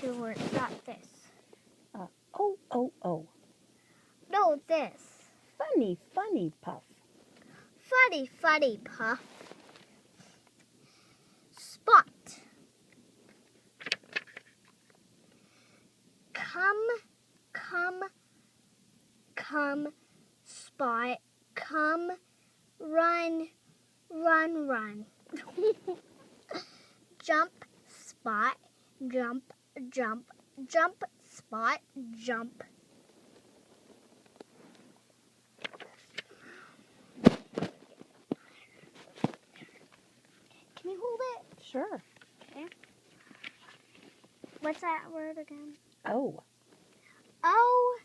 other words, not this. Oh, oh, oh. No, this. Funny, funny, Puff. Funny, funny, Puff. Spot. Come, come, come, Spot. Come, run, run, run. Jump, Spot. Jump, jump, jump, Spot. Jump. Can you hold it? Sure. Okay. What's that word again? Oh. Oh,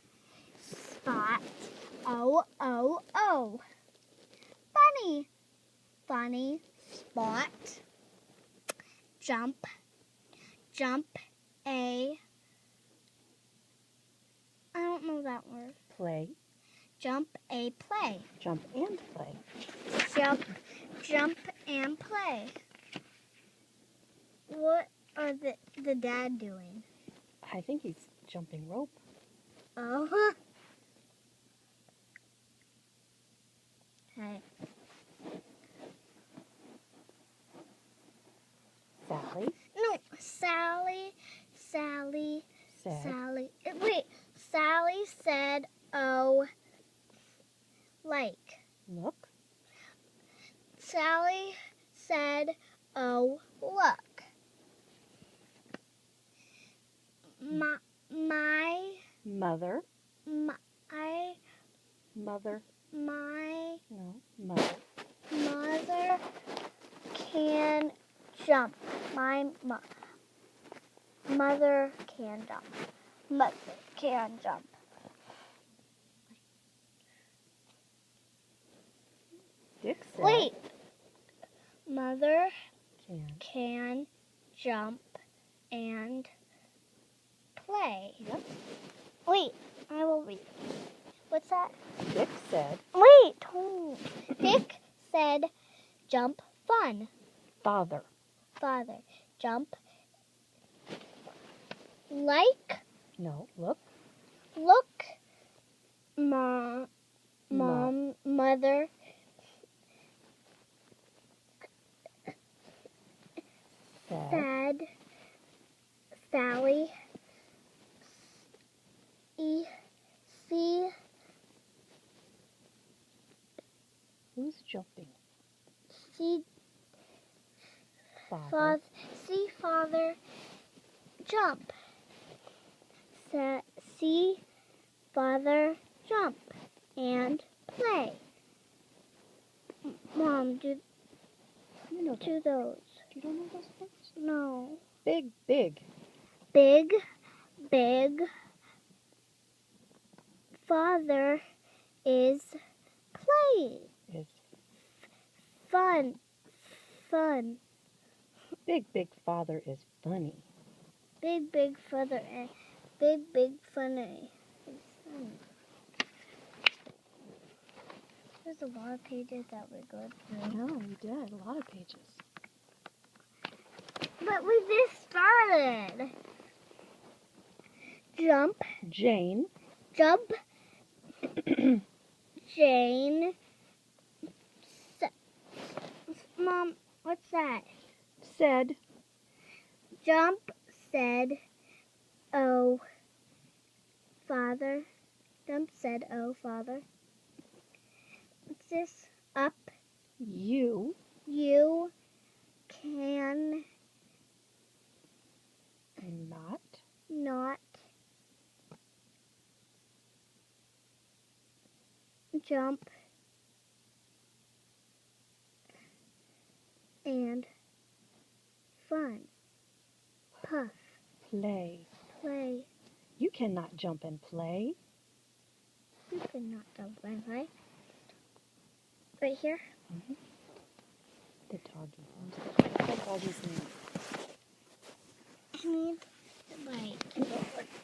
Spot. Oh, oh, oh. Funny, funny, Spot. Jump, jump, I don't know that word. Play. Jump, play. Jump and play. Jump, jump, and play. What are the dad doing? I think he's jumping rope. Oh. Okay. Sally. No, Sally. Said. Sally. Wait, Sally said, oh, like. Look. Sally said, oh, look. My Mother. my No. Mother. mother can jump. My mother can jump. Mother can jump. Dick said. Wait. Mother Can. can jump and play. Yep. Wait, I will read. What's that? Dick said. Wait, Tony. Dick said, jump fun. Father. Father, jump. Like, No. Look. look. Mom, mother. Said. Sad. Sally. See. Who's jumping? See. Father. See father. Jump. See father jump and play. Mom, do You know do those. You don't know those words? No. Big, big. Big. Father is playing. Is Fun. big, big father is funny. Big father and big funny. There's a lot of pages that we go through. No, we did. A lot of pages. But we just started. Jump. Jane. Jump. Jane. Mom, what's that? Said. Jump said, oh, father. Jump said, oh, father. What's this? Up. You. You can Not. Jump and fun. Puff. Play. Play. You cannot jump and play. You cannot jump and play. Right here. Mm-hmm. The doggy. What's the doggy's name? I need the light.